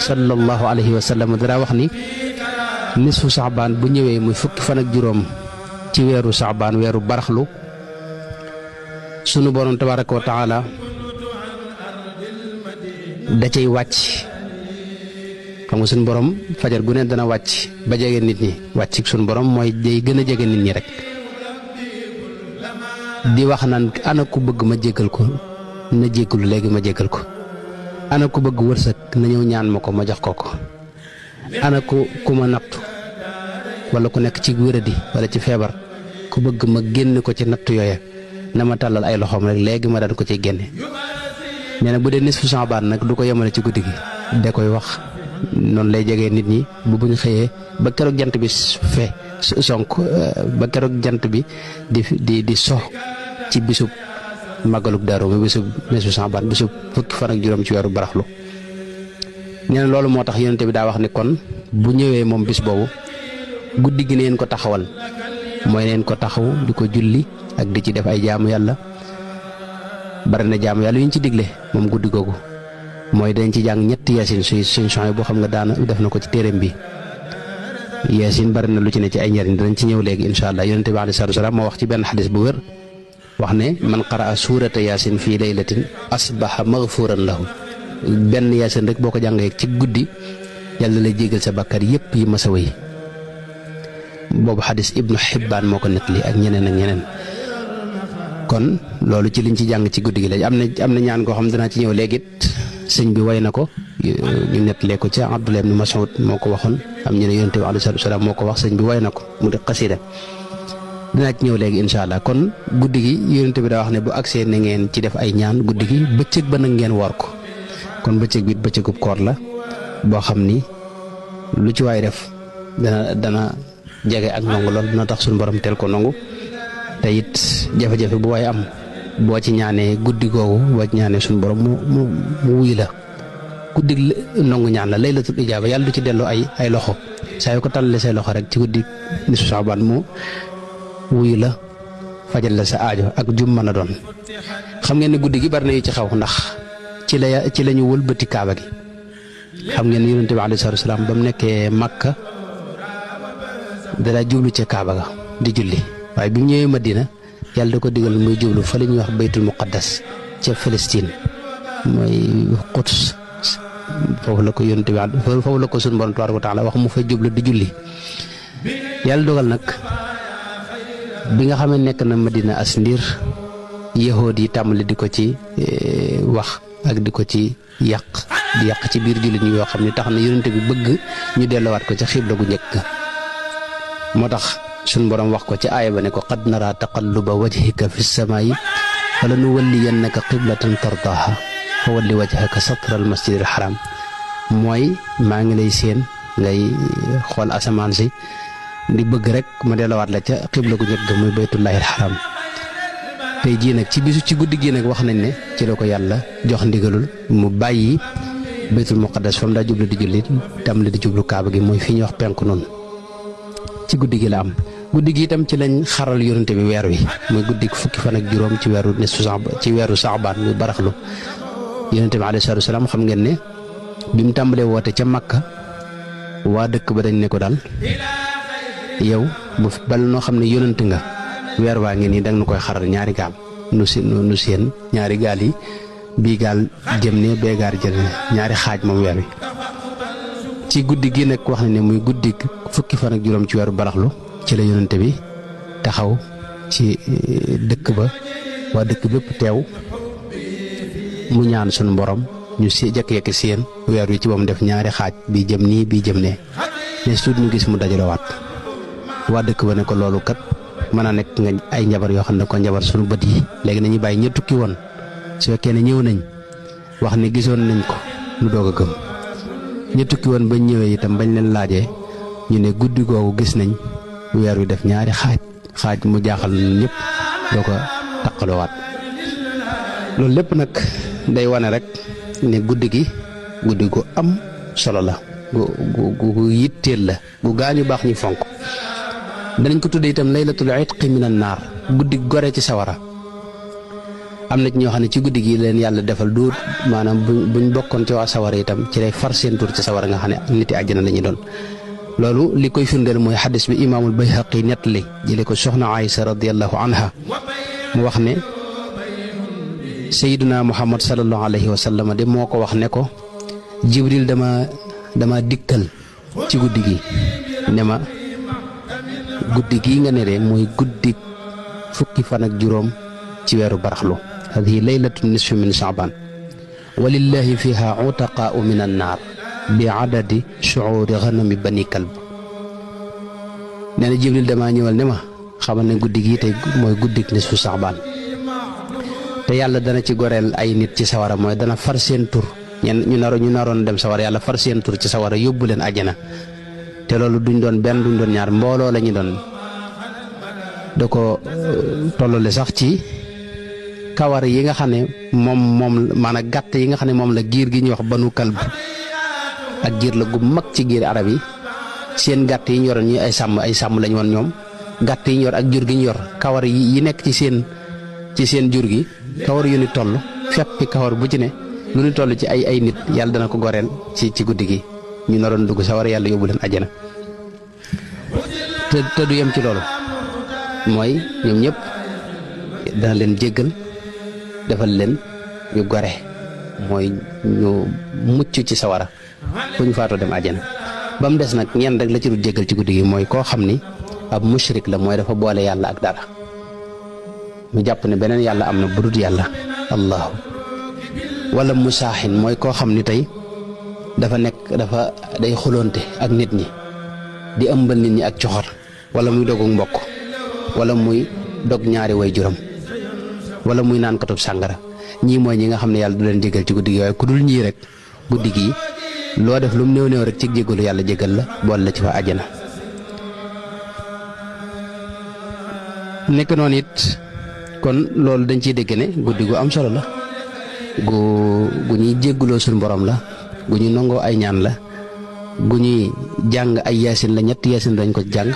sallallahu alayhi wa sallam dara wax ni nisfu saxbaan bu ñëwee muy fukki fan ak juróom ci weeru saxbaan weeru baraxlu sunu borom tabaraka wa taala da cay wàcc. xam nga sunu borom fajar gu ne dana wàcc ba jege nit ñi wàcc sunu borom mooy day gën a jege nit ñi rek di wax naan ana ku bëgg ma jéggal ko na jéggalu léegi ma jéggal ko, ana ku bëgg wërsëg na ñëw ñaan ma ko ma jox ko ko, ana ku ma nattu wala ku nekk ci wéradi wala ci feebar ku bëgg ma génn ko ci nattu yooya na ma tàllal ay loxoom rek léegi ma daan ko ciy génne. nee na bu dee nisfu Saabaan nag du ko yemale ci guddi gi da koy wax noonu lay jegee nit ñi bu buñ xëyee ba keroog jant bi sonk ba keroog jant bi di sox ci bisub màggalub Daaru ma bisub nisfu Saabaan bisub fukki fan ak juróom ci weeru baraxlu. nee na loolu moo tax yonent bi daa wax ni kon bu ñëwee moom bis boobu guddi gi neen ko taxawal mooy neen ko taxaw di ko julli ak di ci def ay jaamu yàlla. bari na jaamu yàlla yu ñu ci digle moom guddi googu mooy dañ ci jàng ñetti yaasin suñ soxna boo xam nga daana def na ko ci téereem bi. yaasin bari na lu ci ne ci ay njariñ danañ ci ñëw léegi incha allah yonent bi alayhi salaatu wa salaam moo wax ci benn xadis bu wér wax ne man qaraa suurata yaasin fii laylatin asbaha maghfuran lahu benn yaasin rek boo ko jàngee ci guddi yàlla lay jégal sa bàkkaar yépp yi masa wéy. boobu xadis Ibnu Xibbaan moo ko nettali ak ñeneen ak ñeneen. kon loolu ci liñ ci jàng ci guddi gi lañ am na ñaan koo xam danaa ci ñëw léegi it sëñ bi way na ko ñu nettalee ko ca Abdullah ibn Mas'ud moo ko waxoon am ñu ne yonent bi alayhi salaatu wa salaam moo ko wax sëñ bi way na ko mu di xasida dinaa ci ñëw léegi incha allah. kon guddi gi yonent bi daa wax ne bu agsee na ngeen ci def ay ñaan guddi gi bëccëg ba nag ngeen woor ko. kon bëccëg bi bëccëgub koor la boo xam ni lu ci waay def dana jege ak nangu lool dina tax suñu borom teel ko nangu. te it jafe-jafe bu waay am boo ci ñaanee guddi googu boo ci ñaanee suñu borom mu wuy la guddi nangu ñaan la laylatul ijaaba yàlla du ci delloo ay loxo saa yu ko tàllalee say loxo rek ci guddi nisfu Saabaan mu wuy la fajal la sa aajo ak jum mën a doon. xam ngeen ne guddi gi bari na yu ci xaw ndax ci la ñu wëlbati kaaba gi. xam ngeen ne yonent bi alayhi salaatu wa salaam ba mu nekkee Makka dara jublu ca kaaba ga di julli. waaye bi mu ñëwee Madina yàlla da ko digal muy jublu fa la ñuy wax baytul muqaddas ca Palestine mooy Quds foofu la ko yonent bi foofu la ko sunu Boroom tabaaraka wa taala wax mu fa jublu di julli. yàlla dogal nag bi nga xam ne nekk na Madina as ndiir yahood yi tàmbali di ko ci wax ak di ko ci yàq ci biir jullit ñi yoo xam ne tax na yonent bi bëgg ñu delluwaat ko ca xibla gu njëkk moo tax suñ borom wax ko ci aaya ba ne ko qad nara taqalluba wajhika fi samaa'i fala nuwalliyannaka qiblatan tardaaha fa walli wajhaka satra al masjidil haram mooy maa ngi lay seen ngay xool asamaan si di bëgg rek ma delluwaat la ca xibla gu njëkk muy baytullahil haram. tey jii nag ci guddi gii nag wax nañ ne ci la ko yàlla jox ndigalul mu bàyyi baytul muqaddas fa mu daa jublu di julli tam la di jublu kaaba gi mooy fi ñuy wax penku noonu ci guddi gi la am. guddi gi itam ci lañ xaral yonente bi weer wi muy guddi fukki fan ak juróom ci weeru nisfu ci weeru Saabaan muy baraxlu. yonente bi alayhi salaatu wa salaam xam ngeen ne bi mu tàmbalee woote ca Makka waa dëkk ba dañ ne ko daal yow bu bal noo xam ne yonent nga weer waa ngi nii danga nu koy xaral ñaari gaal nu seen ñaari gaal yi bii gaal jëm ne bee gaal jëm ne ñaari xaaj moom weer wi. ci guddi gi nag wax nañ ne muy guddi fukki fan ak juróom ci weeru baraxlu ci la yonente bi taxaw ci dëkk ba waa dëkk bépp teew mu ñaan sunu borom ñu jekki-jekki seen weer wi ci moom def ñaari xaaj bii jëm nii bii jëm ne suut ñu gis mu dajalewaat waa dëkk ba ne ko loolu kat mën a nekk nga ay njabar yoo xam ne ko njabar sunu bët yi léegi nañu bàyyi ña tukki woon su fekkee ne ñëw nañ wax ne gisoon nañ ko nu doog a gëm ña tukki woon bañ ñëwee itam bañ leen laajee ñu ne guddi googu gis nañ weer wi def ñaari xaaj mu jaaxal ñëpp doo ko taqaloowaat. loolu lépp nag day wane rek ne guddi gi guddi gu am solo la gu yitteel la gu gaañu baax ñu fonk. danañ ko tuddee itam laylatul itqi minan naar guddi gore ci sawara am na ci ñoo xam ne ci guddi gi leen yàlla defal du maanaam buñ bokkoon ci waa sawara itam ci lay far seen tur ci sawara nga xam ne niti àjjana la ñu doon. loolu li koy firndeel mooy xadis bi imaamul Bayhaqi nettali jële ko soxna Aysa radiyallahu anha mu wax ne sayyiduna Muhammad sallallahu alayhi wa sallam de moo ko wax ne ko Jibril dama dikkal ci guddi gi ne ma guddi gii nga ne de mooy guddi fukki fan ak juróom ci weeru baraxlu hadihi laylatu nisfi min Sha'ban walillahi fiha utaqaa'u min annaar bi adadi shu'uri ghanami bani kalb. nee na Jibril damaa ñëwal ne ma xamal ne guddi gii tey mooy guddi nisfu Sha'ban te yàlla dana ci goreel ay nit ci sawara mooy dana far seen tur ñu naroon dem sawara yàlla far seen tur ci sawara yóbbu leen àjjana te loolu duñ doon benn duñ doon ñaar mbooloo la ñu doon. da ko tollale sax ci kawar yi nga xam ne moom maanaam gàtt yi nga xam ne moom la giir gi ñuy wax banu kalb ak giir la gu mag ci giir arab yi seen gàtt yi ñu yoroon ñi ay sàmm lañu woon ñoom gàtt yi ñu yor ak jur gi ñu yor kawar yi nekk ci seen jur gi kawar yu ni toll feppi kawar bu ci ne lu ni toll ci ay nit yàlla dana ko goreel ci guddi gi ñu naroon dugg sawar yàlla yóbbu leen àjjana te du yem ci loolu mooy ñoom ñëpp dana leen jéggal defal leen ñu gore mooy ñu mucc ci sawara bu ñu faatoo dem àjjana ba mu des nag ñenn rek la ci du jéggal ci guddi gi mooy koo xam ni ab mushrik la mooy dafa boole yàlla ak dara mu jàpp ne beneen yàlla am na budut yàlla allahu wala musaaxin mooy koo xam ni tey dafa day xuloonte ak nit ñi di ëmbal nit ñi ak coxor wala muy dogu mbokk wala muy dog ñaari way juram wala muy naan katub sàngara ñii mooy ñi nga xam ne yàlla du leen jégal ci guddi gi waaye ku dul ñii rek guddi gi loo def lu mu néew rek ci jégalu yàlla jégal la bool la ci fa àjjana. nekk noonu it kon loolu dañ ciy dégg ne guddi gu am solo la gu ñuy jégaloo suñu borom la gu ñuy nangoo ay ñaan la gu ñuy jàng ay yaasin la ñetti yaasin dañ ko jàng